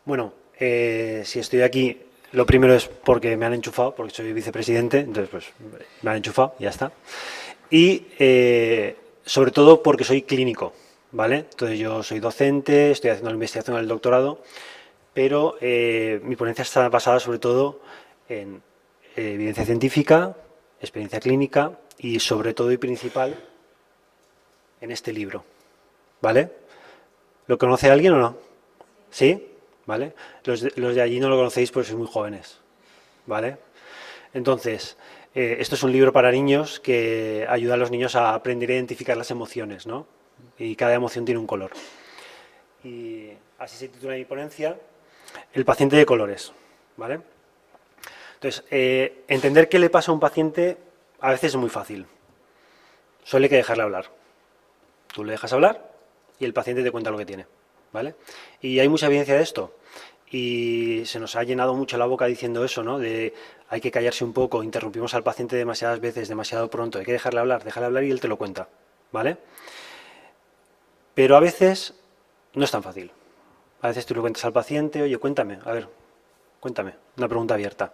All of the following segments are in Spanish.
Bueno, si estoy aquí, lo primero es porque me han enchufado, porque soy vicepresidente, entonces pues me han enchufado y ya está. Y sobre todo porque soy clínico, ¿vale? Entonces yo soy docente, estoy haciendo la investigación del doctorado, pero mi ponencia está basada sobre todo en evidencia científica, experiencia clínica y sobre todo y principal en este libro, ¿vale? ¿Lo conoce alguien o no? ¿Sí? ¿Vale? Los de allí no lo conocéis porque sois muy jóvenes, ¿vale? Entonces, esto es un libro para niños que ayuda a los niños a aprender a identificar las emociones, ¿no? Y cada emoción tiene un color. Y así se titula mi ponencia, El paciente de colores, ¿vale? Entonces, entender qué le pasa a un paciente a veces es muy fácil. Solo hay que dejarle hablar. Tú le dejas hablar y el paciente te cuenta lo que tiene, ¿vale? Y hay mucha evidencia de esto. Y se nos ha llenado mucho la boca diciendo eso, ¿no? De hay que callarse un poco, interrumpimos al paciente demasiadas veces, demasiado pronto, hay que dejarle hablar y él te lo cuenta, ¿vale? Pero a veces no es tan fácil. A veces tú le cuentas al paciente, oye, cuéntame, a ver, cuéntame, una pregunta abierta.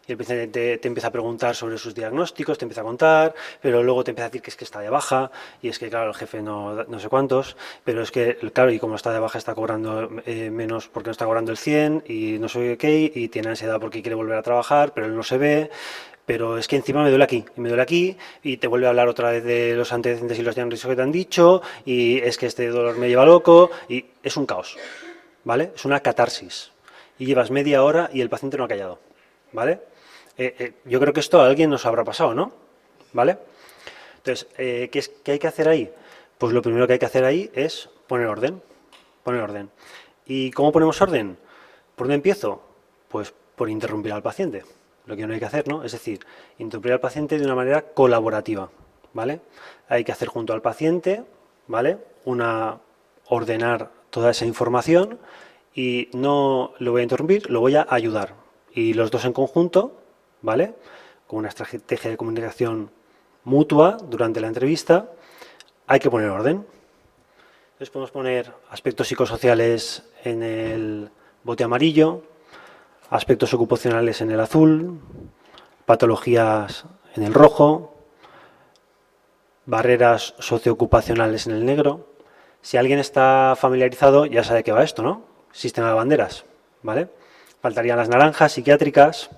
Y el paciente te empieza a preguntar sobre sus diagnósticos, te empieza a contar, pero luego te empieza a decir que es que está de baja, y es que, claro, el jefe no sé cuántos, pero es que, claro, y como está de baja está cobrando menos porque no está cobrando el 100, y no sé qué, y tiene ansiedad porque quiere volver a trabajar, pero él no se ve, pero es que encima me duele aquí, y me duele aquí, y te vuelve a hablar otra vez de los antecedentes y los diagnósticos que te han dicho, y es que este dolor me lleva loco, y es un caos, ¿vale? Es una catarsis. Y llevas media hora y el paciente no ha callado, ¿vale? Yo creo que esto a alguien nos habrá pasado, ¿no? ¿Vale? Entonces, ¿qué hay que hacer ahí? Pues lo primero que hay que hacer ahí es poner orden. Poner orden. ¿Y cómo ponemos orden? ¿Por dónde empiezo? Pues por interrumpir al paciente. Lo que no hay que hacer, ¿no? Es decir, interrumpir al paciente de una manera colaborativa, ¿vale? Hay que hacer junto al paciente, ¿vale? Ordenar toda esa información y no lo voy a interrumpir, lo voy a ayudar. Y los dos en conjunto, ¿vale? Con una estrategia de comunicación mutua durante la entrevista, hay que poner orden. Entonces podemos poner aspectos psicosociales en el bote amarillo, aspectos ocupacionales en el azul, patologías en el rojo, barreras socioocupacionales en el negro. Si alguien está familiarizado, ya sabe que va esto, ¿no? Sistema de banderas, ¿vale? Faltarían las naranjas, psiquiátricas,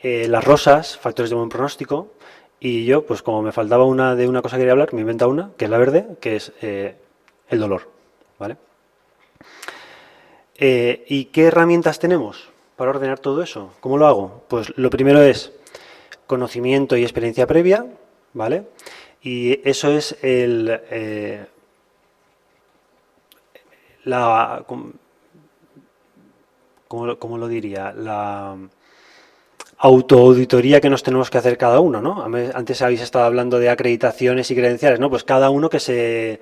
las rosas, factores de buen pronóstico, y yo, pues como me faltaba una de una cosa que quería hablar, me inventa una, que es la verde, que es el dolor, ¿vale? ¿Y qué herramientas tenemos para ordenar todo eso? ¿Cómo lo hago? Pues lo primero es conocimiento y experiencia previa, ¿vale? Y eso es la, ¿cómo lo diría? La autoauditoría que nos tenemos que hacer cada uno, ¿no? Antes habéis estado hablando de acreditaciones y credenciales, ¿no? Pues cada uno que se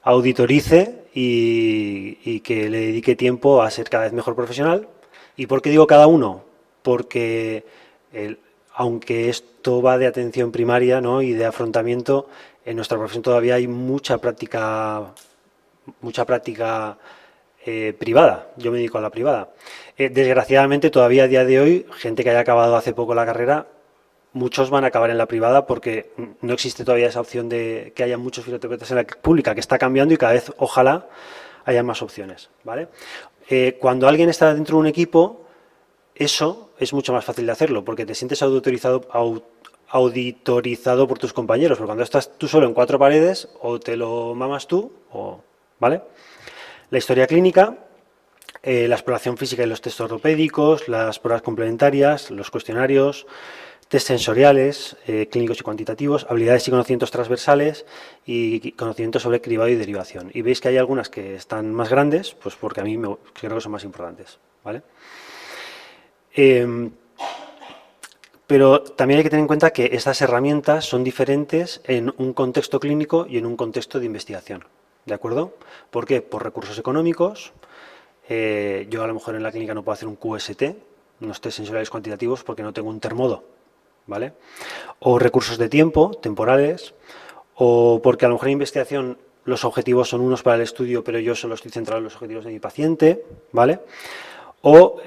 auditorice y que le dedique tiempo a ser cada vez mejor profesional. ¿Y por qué digo cada uno? Porque aunque esto va de atención primaria, ¿no? Y de afrontamiento, en nuestra profesión todavía hay mucha práctica privada. Yo me dedico a la privada. Desgraciadamente, todavía a día de hoy, gente que haya acabado hace poco la carrera, muchos van a acabar en la privada porque no existe todavía esa opción de que haya muchos fisioterapeutas en la pública, que está cambiando y cada vez, ojalá, haya más opciones, ¿vale? Cuando alguien está dentro de un equipo, eso es mucho más fácil de hacerlo, porque te sientes auditorizado por tus compañeros, porque cuando estás tú solo en cuatro paredes, o te lo mamas tú, ¿vale? La historia clínica, la exploración física y los test ortopédicos, las pruebas complementarias, los cuestionarios, test sensoriales, clínicos y cuantitativos, habilidades y conocimientos transversales y conocimientos sobre cribado y derivación. Y veis que hay algunas que están más grandes, pues porque a mí creo que son más importantes, ¿vale? Pero también hay que tener en cuenta que estas herramientas son diferentes en un contexto clínico y en un contexto de investigación, ¿de acuerdo? ¿Por qué? Por recursos económicos. Yo a lo mejor en la clínica no puedo hacer un QST, unos test sensoriales cuantitativos, porque no tengo un termodo, ¿vale? O recursos de tiempo, temporales, o porque a lo mejor en investigación los objetivos son unos para el estudio, pero yo solo estoy centrado en los objetivos de mi paciente, ¿vale? O,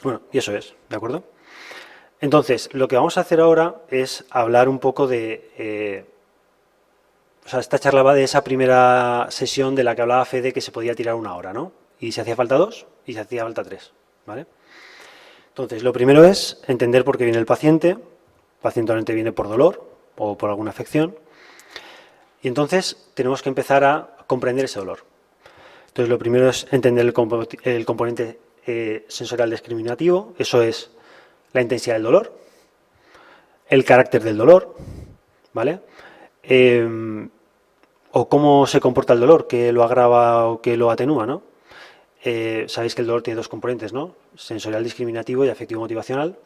bueno, y eso es, ¿de acuerdo? Entonces, lo que vamos a hacer ahora es hablar un poco de... o sea, esta charla va de esa primera sesión de la que hablaba Fede, que se podía tirar 1 hora, ¿no? Y si hacía falta 2 y si hacía falta 3, ¿vale? Entonces, lo primero es entender por qué viene el paciente. El paciente normalmente viene por dolor o por alguna afección. Y entonces tenemos que empezar a comprender ese dolor. Entonces, lo primero es entender el componente sensorial discriminativo. Eso es la intensidad del dolor, el carácter del dolor, ¿vale? O cómo se comporta el dolor, qué lo agrava o qué lo atenúa, ¿no? Sabéis que el dolor tiene 2 componentes, ¿no? Sensorial discriminativo y afectivo motivacional.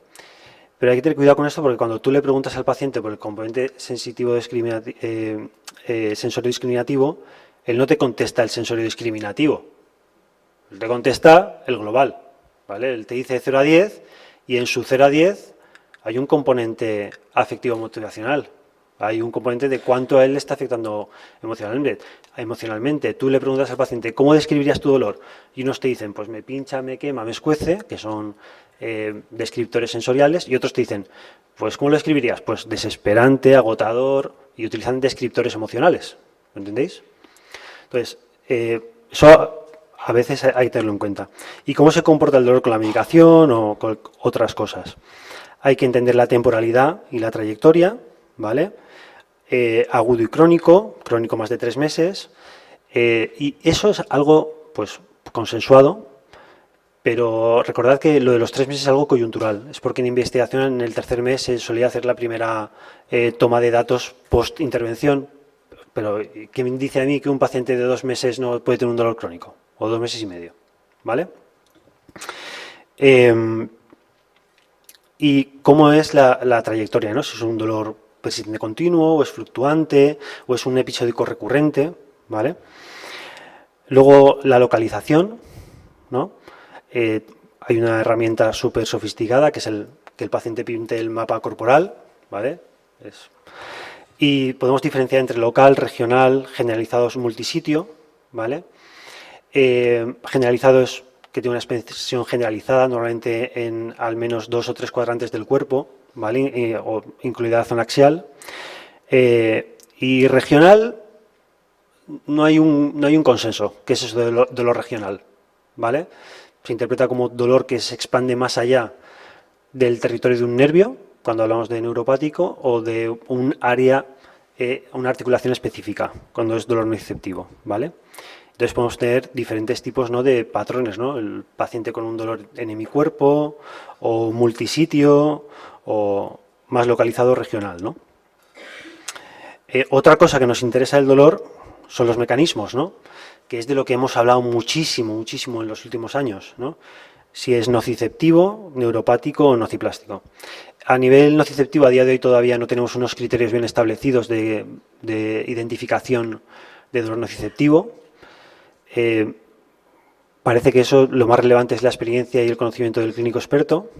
Pero hay que tener cuidado con esto porque cuando tú le preguntas al paciente por el componente sensitivo sensorio discriminativo, él no te contesta el sensorio discriminativo. Él te contesta el global, ¿vale? Él te dice 0 a 10 y en su 0 a 10 hay un componente afectivo motivacional. Hay un componente de cuánto a él le está afectando emocionalmente. Tú le preguntas al paciente, ¿cómo describirías tu dolor? Y unos te dicen, pues me pincha, me quema, me escuece, que son descriptores sensoriales, y otros te dicen, pues ¿cómo lo escribirías? Pues desesperante, agotador, y utilizan descriptores emocionales. ¿Lo entendéis? Entonces, eso a veces hay que tenerlo en cuenta. ¿Y cómo se comporta el dolor con la medicación o con otras cosas? Hay que entender la temporalidad y la trayectoria, ¿vale? Agudo y crónico más de 3 meses, y eso es algo pues consensuado, pero recordad que lo de los 3 meses es algo coyuntural, es porque en investigación en el 3er mes se solía hacer la primera toma de datos post-intervención, pero ¿quién dice a mí que un paciente de 2 meses no puede tener un dolor crónico? O 2 meses y medio, ¿vale? ¿Y cómo es la trayectoria, ¿no? Si es un dolor persistente continuo, o es fluctuante, o es un episódico recurrente, ¿vale? Luego, la localización, ¿no? Hay una herramienta súper sofisticada, que es que el paciente pinte el mapa corporal, ¿vale? Y podemos diferenciar entre local, regional, generalizados, multisitio, ¿vale? Generalizado es que tiene una expresión generalizada, normalmente en al menos 2 o 3 cuadrantes del cuerpo, ¿vale? O incluida la zona axial. Y regional, no hay un consenso, que es eso de lo regional, ¿vale? Se interpreta como dolor que se expande más allá del territorio de un nervio, cuando hablamos de neuropático, o de un área, una articulación específica, cuando es dolor nociceptivo, ¿vale? Entonces podemos tener diferentes tipos, ¿no?, de patrones, ¿no? El paciente con un dolor en hemicuerpo, o multisitio, o más localizado regional, ¿no? Otra cosa que nos interesa del dolor son los mecanismos, ¿no? Que es de lo que hemos hablado muchísimo en los últimos años, ¿no? Si es nociceptivo, neuropático o nociplástico. A nivel nociceptivo, a día de hoy todavía no tenemos unos criterios bien establecidos de identificación de dolor nociceptivo. Parece que eso lo más relevante es la experiencia y el conocimiento del clínico experto.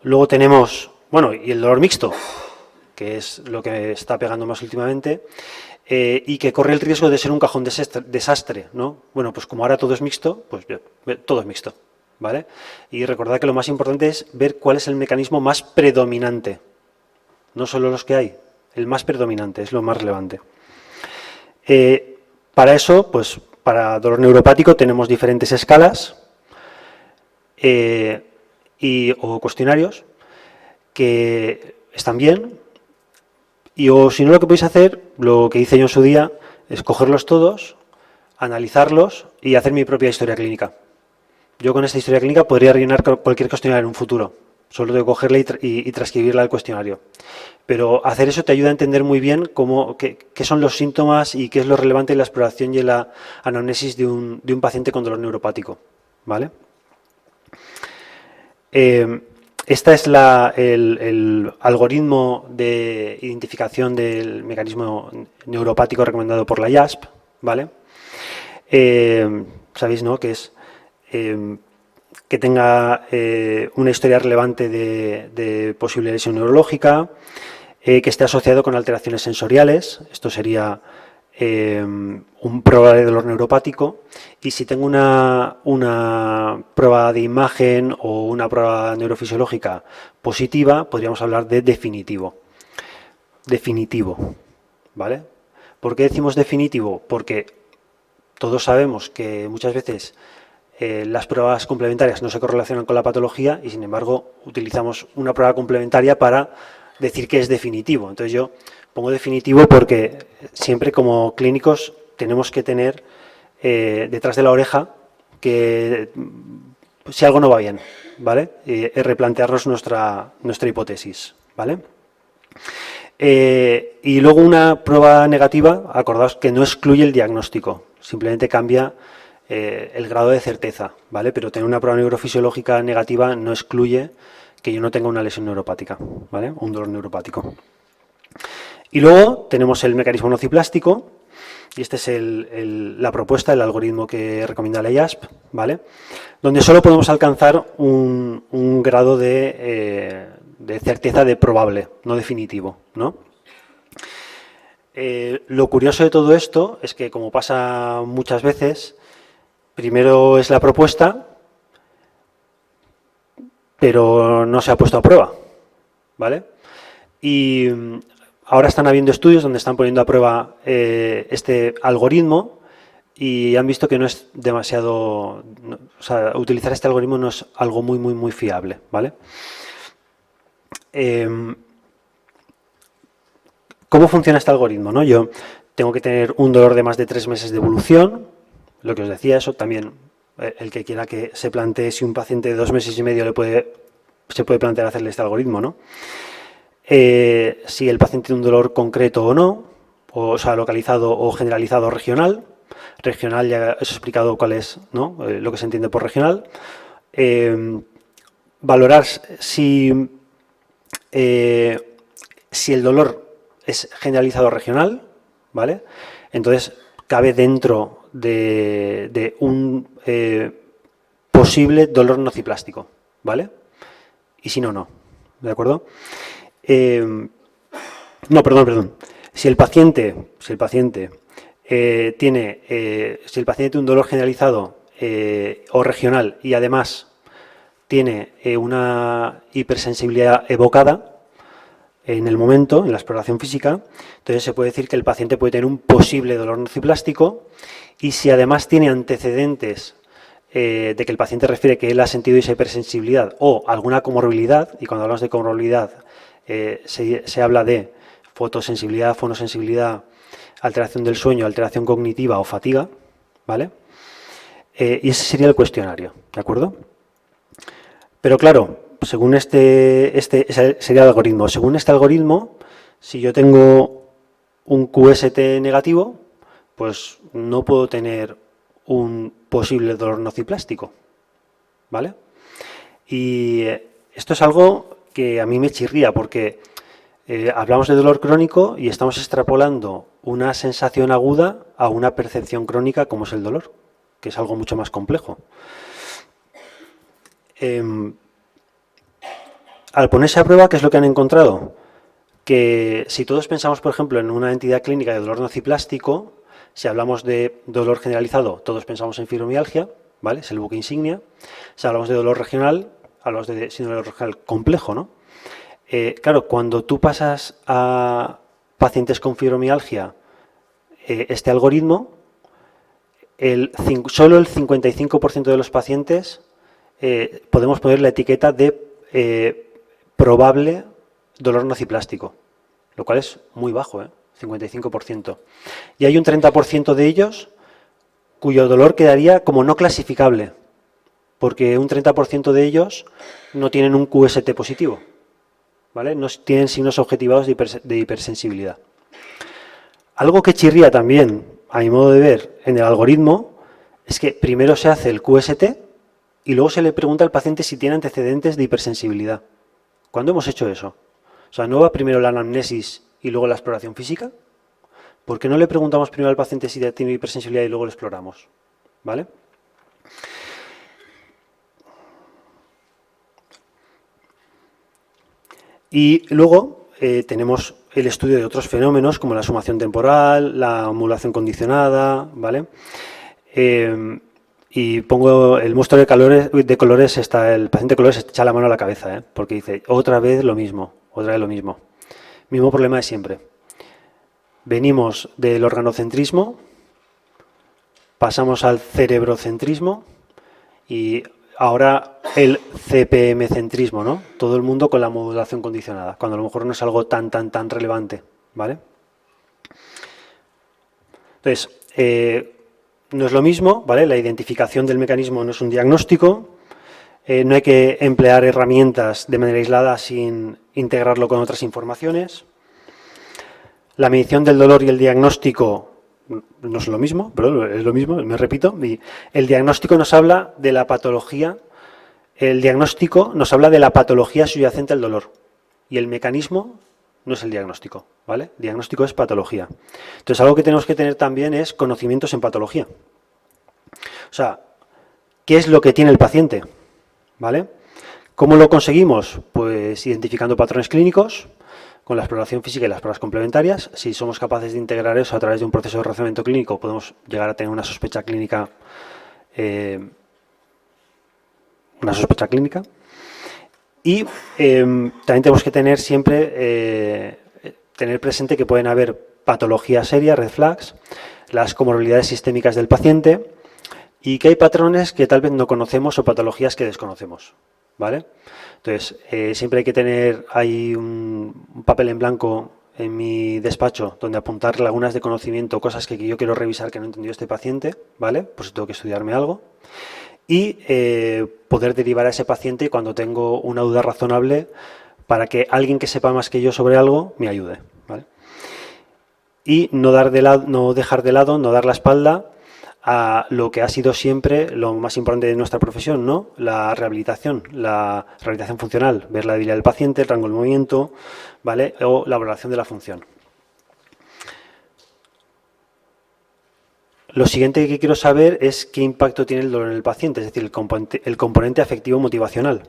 Luego tenemos, bueno, y el dolor mixto, que es lo que está pegando más últimamente, y que corre el riesgo de ser un cajón desastre, ¿no? Bueno, pues como ahora todo es mixto, pues todo es mixto, ¿vale? Y recordad que lo más importante es ver cuál es el mecanismo más predominante, no solo los que hay, el más predominante es lo más relevante. Para eso, pues para dolor neuropático tenemos diferentes escalas o cuestionarios que están bien, o si no, lo que podéis hacer, lo que hice yo en su día, es cogerlos todos, analizarlos y hacer mi propia historia clínica. Yo con esta historia clínica podría rellenar cualquier cuestionario en un futuro, solo de cogerla y transcribirla al cuestionario. Pero hacer eso te ayuda a entender muy bien qué son los síntomas y qué es lo relevante en la exploración y en la anamnesis de un paciente con dolor neuropático, ¿vale? Este es el algoritmo de identificación del mecanismo neuropático recomendado por la IASP, ¿vale? Sabéis, ¿no?, que es que tenga una historia relevante de posible lesión neurológica, que esté asociado con alteraciones sensoriales. Esto sería un probable dolor neuropático. Y si tengo una prueba de imagen o una prueba neurofisiológica positiva, podríamos hablar de definitivo. Definitivo, ¿vale? ¿Por qué decimos definitivo? Porque todos sabemos que muchas veces las pruebas complementarias no se correlacionan con la patología y, sin embargo, utilizamos una prueba complementaria para decir que es definitivo. Entonces yo pongo definitivo porque siempre como clínicos tenemos que tener detrás de la oreja que si algo no va bien, ¿vale? Replantearnos nuestra hipótesis, ¿vale? Y luego una prueba negativa, acordaos que no excluye el diagnóstico, simplemente cambia el grado de certeza, ¿vale? Pero tener una prueba neurofisiológica negativa no excluye que yo no tenga una lesión neuropática, ¿vale? Un dolor neuropático. Y luego tenemos el mecanismo nociplástico, y esta es la propuesta, el algoritmo que recomienda la IASP, ¿vale? Donde solo podemos alcanzar un grado de certeza de probable, no definitivo, ¿no? Lo curioso de todo esto es que, como pasa muchas veces, primero es la propuesta, pero no se ha puesto a prueba, ¿vale? Y ahora están habiendo estudios donde están poniendo a prueba este algoritmo y han visto que no es demasiado, o sea, utilizar este algoritmo no es algo muy fiable, ¿vale? ¿Cómo funciona este algoritmo, no? Yo tengo que tener un dolor de más de 3 meses de evolución, lo que os decía, eso también, el que quiera que se plantee si un paciente de 2 meses y medio se puede plantear hacerle este algoritmo, ¿no? Si el paciente tiene un dolor concreto o no, o sea, localizado o generalizado o regional. Regional, ya os he explicado cuál es, ¿no? Lo que se entiende por regional. Valorar si el dolor es generalizado o regional, ¿vale? Entonces, cabe dentro de un posible dolor nociplástico, ¿vale? Y si no, no, ¿de acuerdo? No, perdón. Si el paciente tiene un dolor generalizado o regional y además tiene una hipersensibilidad evocada en el momento, en la exploración física, entonces se puede decir que el paciente puede tener un posible dolor nociplástico, y si además tiene antecedentes de que el paciente refiere que él ha sentido esa hipersensibilidad o alguna comorbilidad, y cuando hablamos de comorbilidad se habla de fotosensibilidad, fonosensibilidad, alteración del sueño, alteración cognitiva o fatiga, ¿vale? Y ese sería el cuestionario, ¿de acuerdo? Pero claro, según ese sería el algoritmo. Según este algoritmo, si yo tengo un QST negativo, pues no puedo tener un posible dolor nociplástico, ¿vale? Y esto es algo que a mí me chirría porque hablamos de dolor crónico y estamos extrapolando una sensación aguda a una percepción crónica como es el dolor, que es algo mucho más complejo. Al ponerse a prueba, ¿qué es lo que han encontrado? Que si todos pensamos, por ejemplo, en una entidad clínica de dolor nociplástico, si hablamos de dolor generalizado, todos pensamos en fibromialgia, ¿vale? Es el buque insignia. Si hablamos de dolor regional, hablamos de síndrome regional complejo, ¿no? Claro, cuando tú pasas a pacientes con fibromialgia este algoritmo, solo el 55% de los pacientes podemos poner la etiqueta de probable dolor nociplástico, lo cual es muy bajo, 55%. Y hay un 30% de ellos cuyo dolor quedaría como no clasificable, porque un 30% de ellos no tienen un QST positivo, ¿vale? No tienen signos objetivados de hipersensibilidad. Algo que chirría también, a mi modo de ver, en el algoritmo, es que primero se hace el QST y luego se le pregunta al paciente si tiene antecedentes de hipersensibilidad. ¿Cuándo hemos hecho eso? O sea, ¿no va primero la anamnesis y luego la exploración física? ¿Por qué no le preguntamos primero al paciente si tiene hipersensibilidad y luego lo exploramos? ¿Vale? Y luego, tenemos el estudio de otros fenómenos como la sumación temporal, la modulación condicionada, ¿vale? Y pongo el monstruo de colores, está el paciente de colores echa la mano a la cabeza, porque dice, otra vez lo mismo, otra vez lo mismo. Mismo problema de siempre. Venimos del organocentrismo, pasamos al cerebrocentrismo y ahora el CPM-centrismo, ¿no? Todo el mundo con la modulación condicionada, cuando a lo mejor no es algo tan relevante, ¿vale? Entonces, no es lo mismo, ¿vale? La identificación del mecanismo no es un diagnóstico, no hay que emplear herramientas de manera aislada sin integrarlo con otras informaciones. La medición del dolor y el diagnóstico no es lo mismo, pero es lo mismo, me repito. Y el diagnóstico nos habla de la patología, el diagnóstico nos habla de la patología subyacente al dolor y el mecanismo no es el diagnóstico, ¿vale? El diagnóstico es patología. Entonces, algo que tenemos que tener también es conocimientos en patología. O sea, ¿qué es lo que tiene el paciente? ¿Vale? ¿Cómo lo conseguimos? Pues identificando patrones clínicos, con la exploración física y las pruebas complementarias. Si somos capaces de integrar eso a través de un proceso de razonamiento clínico, podemos llegar a tener una sospecha clínica. Y también tenemos que tener siempre, tener presente que pueden haber patologías serias, red flags, las comorbilidades sistémicas del paciente y que hay patrones que tal vez no conocemos o patologías que desconocemos, ¿vale? Entonces, siempre hay que tener ahí un papel en blanco en mi despacho donde apuntar lagunas de conocimiento, cosas que yo quiero revisar que no he entendido este paciente, ¿vale? Por si tengo que estudiarme algo. Y poder derivar a ese paciente cuando tengo una duda razonable para que alguien que sepa más que yo sobre algo me ayude, ¿vale? Y no dejar de lado, no dar la espalda a lo que ha sido siempre lo más importante de nuestra profesión, ¿no? La rehabilitación funcional, ver la debilidad del paciente, el rango del movimiento, ¿vale? O la valoración de la función. Lo siguiente que quiero saber es qué impacto tiene el dolor en el paciente, es decir, el componente afectivo motivacional.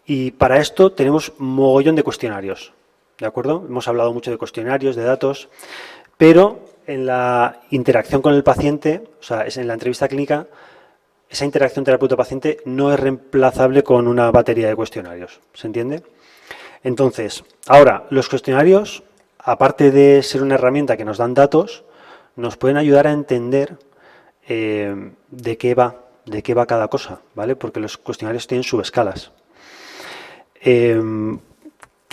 Y para esto tenemos mogollón de cuestionarios, ¿de acuerdo? Hemos hablado mucho de cuestionarios, de datos, pero en la interacción con el paciente, o sea, en la entrevista clínica, esa interacción terapeuta-paciente no es reemplazable con una batería de cuestionarios, ¿se entiende? Entonces, ahora, los cuestionarios, aparte de ser una herramienta que nos dan datos, nos pueden ayudar a entender de qué va cada cosa, ¿vale? Porque los cuestionarios tienen subescalas. ¿Qué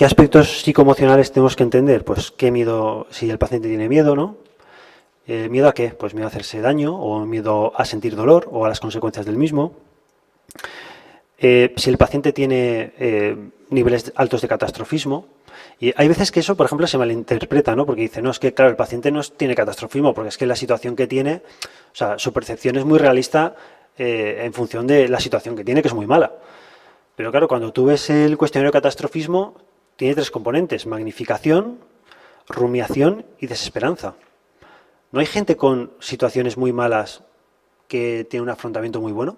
aspectos psicoemocionales tenemos que entender? Pues qué miedo, si el paciente tiene miedo, ¿no? ¿Miedo a qué? Pues miedo a hacerse daño o miedo a sentir dolor o a las consecuencias del mismo. Si el paciente tiene niveles altos de catastrofismo. Y hay veces que eso, por ejemplo, se malinterpreta, ¿no? Porque dice, no, es que claro, el paciente no tiene catastrofismo, porque es que la situación que tiene, o sea, su percepción es muy realista en función de la situación que tiene, que es muy mala. Pero claro, cuando tú ves el cuestionario de catastrofismo, tiene 3 componentes, magnificación, rumiación y desesperanza. ¿No hay gente con situaciones muy malas que tiene un afrontamiento muy bueno?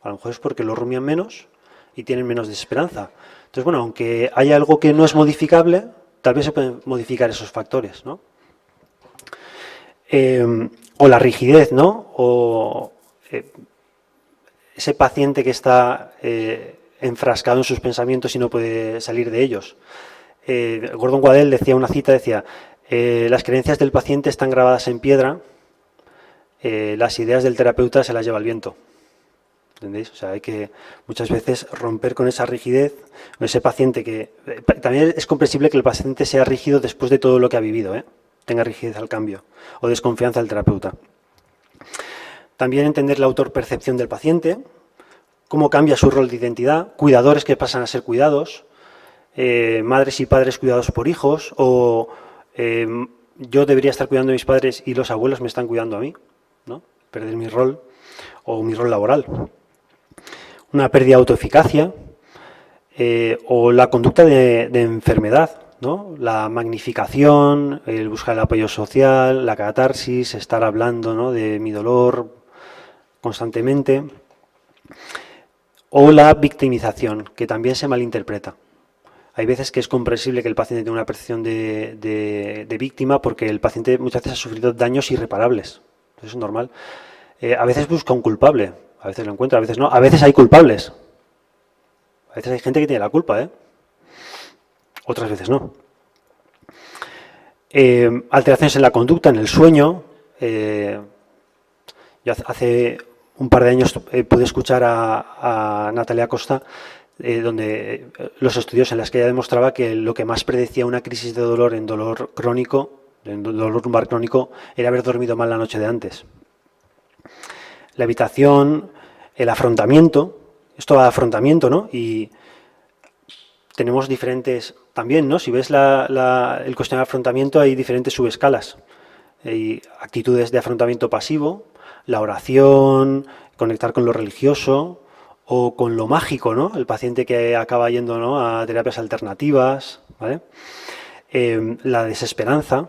A lo mejor es porque lo rumian menos y tienen menos desesperanza. Entonces, bueno, aunque haya algo que no es modificable, tal vez se pueden modificar esos factores, ¿no? O la rigidez, ¿no? O ese paciente que está enfrascado en sus pensamientos y no puede salir de ellos. Gordon Waddell decía una cita, decía, las creencias del paciente están grabadas en piedra, las ideas del terapeuta se las lleva el viento. ¿Entendéis? O sea, hay que muchas veces romper con esa rigidez, con ese paciente que... también es comprensible que el paciente sea rígido después de todo lo que ha vivido, tenga rigidez al cambio o desconfianza del terapeuta. También entender la autorpercepción del paciente, cómo cambia su rol de identidad, cuidadores que pasan a ser cuidados, madres y padres cuidados por hijos, o yo debería estar cuidando a mis padres y los abuelos me están cuidando a mí, ¿no? Perder mi rol o mi rol laboral. Una pérdida de autoeficacia o la conducta de enfermedad, ¿no? La magnificación, el buscar el apoyo social, la catarsis, estar hablando, ¿no?, de mi dolor constantemente. O la victimización, que también se malinterpreta. Hay veces que es comprensible que el paciente tenga una percepción de víctima porque el paciente muchas veces ha sufrido daños irreparables. Eso es normal. A veces busca un culpable, a veces lo encuentra, a veces no. A veces hay culpables. A veces hay gente que tiene la culpa, ¿eh? Otras veces no. Alteraciones en la conducta, en el sueño. Yo hace un par de años pude escuchar a Natalia Costa, donde los estudios en los que ella demostraba que lo que más predecía una crisis de dolor en dolor crónico, en dolor lumbar crónico, era haber dormido mal la noche de antes. La evitación, el afrontamiento, esto va de afrontamiento, ¿no? Y tenemos diferentes, también, ¿no? Si ves el cuestionario de afrontamiento, hay diferentes subescalas. Hay actitudes de afrontamiento pasivo, la oración, conectar con lo religioso o con lo mágico, ¿no? El paciente que acaba yendo, ¿no?, a terapias alternativas, ¿vale? La desesperanza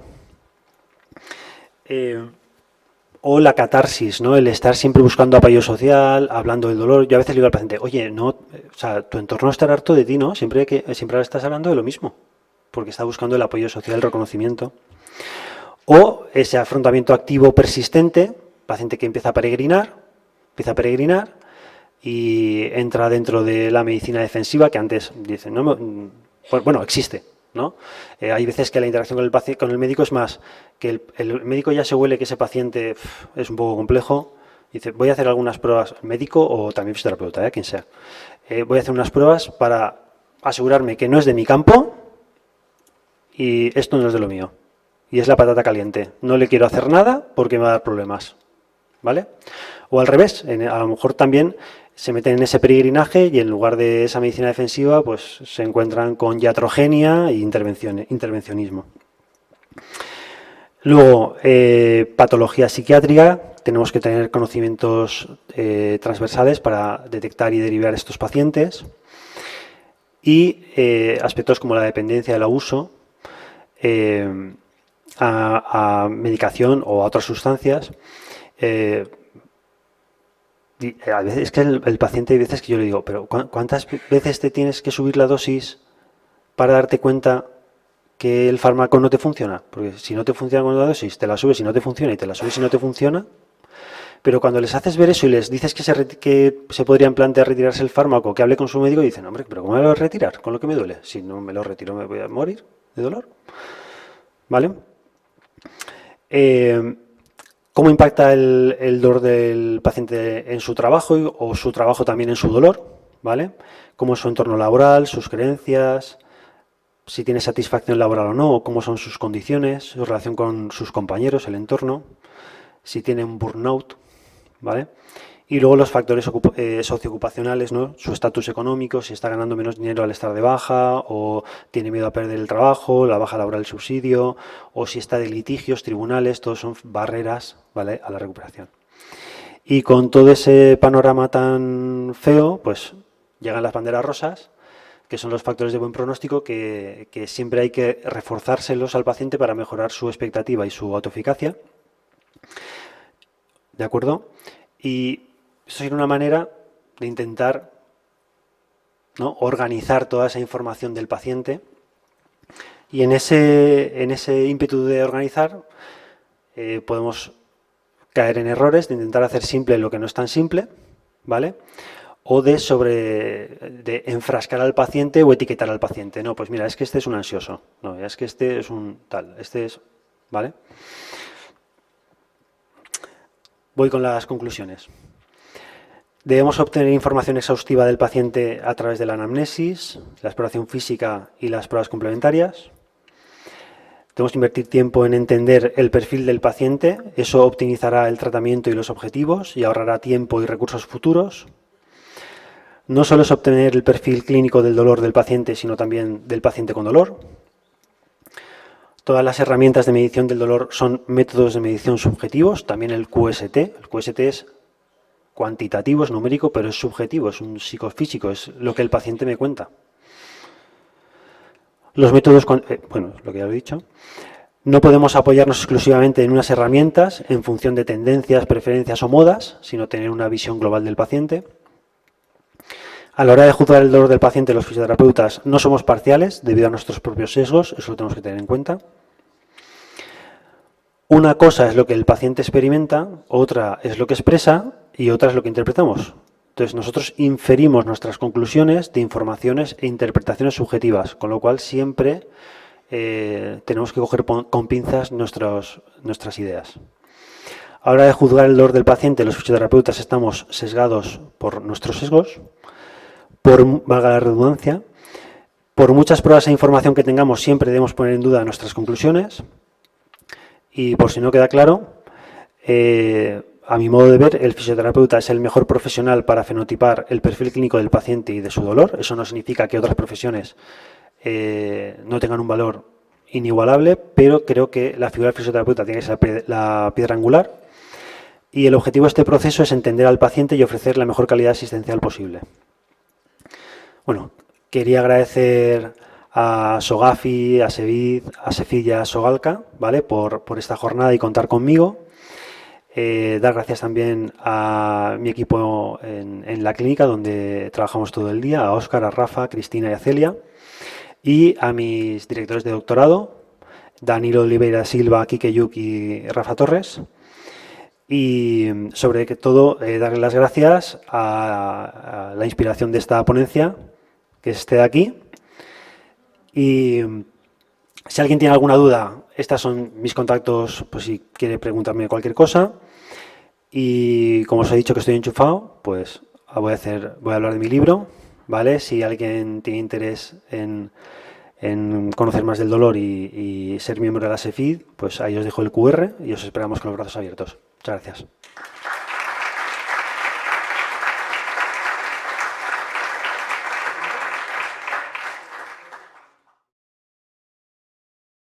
o la catarsis, ¿no? El estar siempre buscando apoyo social, hablando del dolor. Yo a veces le digo al paciente, oye, no, o sea, tu entorno está harto de ti, ¿no? Siempre estás hablando de lo mismo, porque está buscando el apoyo social, el reconocimiento. O ese afrontamiento activo persistente, paciente que empieza a peregrinar y entra dentro de la medicina defensiva, que antes dicen, no, pues, bueno, existe, ¿no? Hay veces que la interacción con el médico es más, que el médico ya se huele que ese paciente es un poco complejo, dice, voy a hacer algunas pruebas, médico o también fisioterapeuta, quien sea. Voy a hacer unas pruebas para asegurarme que no es de mi campo y esto no es de lo mío. Y es la patata caliente. No le quiero hacer nada porque me va a dar problemas, ¿vale? O al revés, a lo mejor también se meten en ese peregrinaje y en lugar de esa medicina defensiva, pues se encuentran con iatrogenia e intervencionismo. Luego, patología psiquiátrica. Tenemos que tener conocimientos transversales para detectar y derivar estos pacientes. Y aspectos como la dependencia del abuso, a medicación o a otras sustancias. A veces es que el paciente, hay veces que yo le digo, pero ¿cuántas veces te tienes que subir la dosis para darte cuenta que el fármaco no te funciona? Porque si no te funciona con la dosis, te la subes y no te funciona, y te la subes y no te funciona. Pero cuando les haces ver eso y les dices que se podrían plantear retirarse el fármaco, que hable con su médico, y dicen, hombre, ¿pero cómo me lo voy a retirar? ¿Con lo que me duele? Si no me lo retiro, ¿me voy a morir de dolor? ¿Vale? ¿Cómo impacta el dolor del paciente en su trabajo o su trabajo también en su dolor? ¿Vale? ¿Cómo es su entorno laboral, sus creencias, si tiene satisfacción laboral o no, o cómo son sus condiciones, su relación con sus compañeros, el entorno, si tiene un burnout, ¿vale? Y luego los factores socioocupacionales, ¿no? Su estatus económico, si está ganando menos dinero al estar de baja, o tiene miedo a perder el trabajo, la baja laboral del subsidio, o si está de litigios, tribunales, todos son barreras, ¿vale?, a la recuperación. Y con todo ese panorama tan feo, pues llegan las banderas rosas, que son los factores de buen pronóstico que siempre hay que reforzárselos al paciente para mejorar su expectativa y su autoeficacia. ¿De acuerdo? Y eso sería una manera de intentar, ¿no?, organizar toda esa información del paciente. Y en ese ímpetu de organizar podemos caer en errores de intentar hacer simple lo que no es tan simple, ¿vale? O de enfrascar al paciente o etiquetar al paciente. No, pues mira, es que este es un ansioso. No, es que este es un tal. Este es, ¿vale? Voy con las conclusiones. Debemos obtener información exhaustiva del paciente a través de la anamnesis, la exploración física y las pruebas complementarias. Debemos invertir tiempo en entender el perfil del paciente. Eso optimizará el tratamiento y los objetivos y ahorrará tiempo y recursos futuros. No solo es obtener el perfil clínico del dolor del paciente, sino también del paciente con dolor. Todas las herramientas de medición del dolor son métodos de medición subjetivos, también el QST. El QST es cuantitativo, es numérico, pero es subjetivo, es un psicofísico, es lo que el paciente me cuenta. Los métodos, bueno, lo que ya lo he dicho. No podemos apoyarnos exclusivamente en unas herramientas en función de tendencias, preferencias o modas, sino tener una visión global del paciente. A la hora de juzgar el dolor del paciente, los fisioterapeutas no somos parciales debido a nuestros propios sesgos, eso lo tenemos que tener en cuenta. Una cosa es lo que el paciente experimenta, otra es lo que expresa y otra es lo que interpretamos. Entonces, nosotros inferimos nuestras conclusiones de informaciones e interpretaciones subjetivas, con lo cual siempre tenemos que coger con pinzas nuestras ideas. A la hora de juzgar el dolor del paciente, los fisioterapeutas estamos sesgados por nuestros sesgos, valga la redundancia, por muchas pruebas e información que tengamos, siempre debemos poner en duda nuestras conclusiones. Y por si no queda claro, a mi modo de ver, el fisioterapeuta es el mejor profesional para fenotipar el perfil clínico del paciente y de su dolor. Eso no significa que otras profesiones no tengan un valor inigualable, pero creo que la figura del fisioterapeuta tiene que ser la piedra angular. Y el objetivo de este proceso es entender al paciente y ofrecer la mejor calidad asistencial posible. Bueno, quería agradecer a Sogafi, a Sevid, a Sefid y a Sogalca, ¿vale? por esta jornada y contar conmigo. Dar gracias también a mi equipo en la clínica donde trabajamos todo el día, a Óscar, a Rafa, a Cristina y a Celia, y a mis directores de doctorado, Danilo Oliveira Silva, Quique Yuc y Rafa Torres. Y sobre todo, darle las gracias a la inspiración de esta ponencia, que esté aquí. Y si alguien tiene alguna duda, estos son mis contactos, pues si quiere preguntarme cualquier cosa. Y como os he dicho que estoy enchufado, pues voy a hablar de mi libro, ¿vale? Si alguien tiene interés en conocer más del dolor y ser miembro de la Sefid, pues ahí os dejo el QR y os esperamos con los brazos abiertos. Muchas gracias.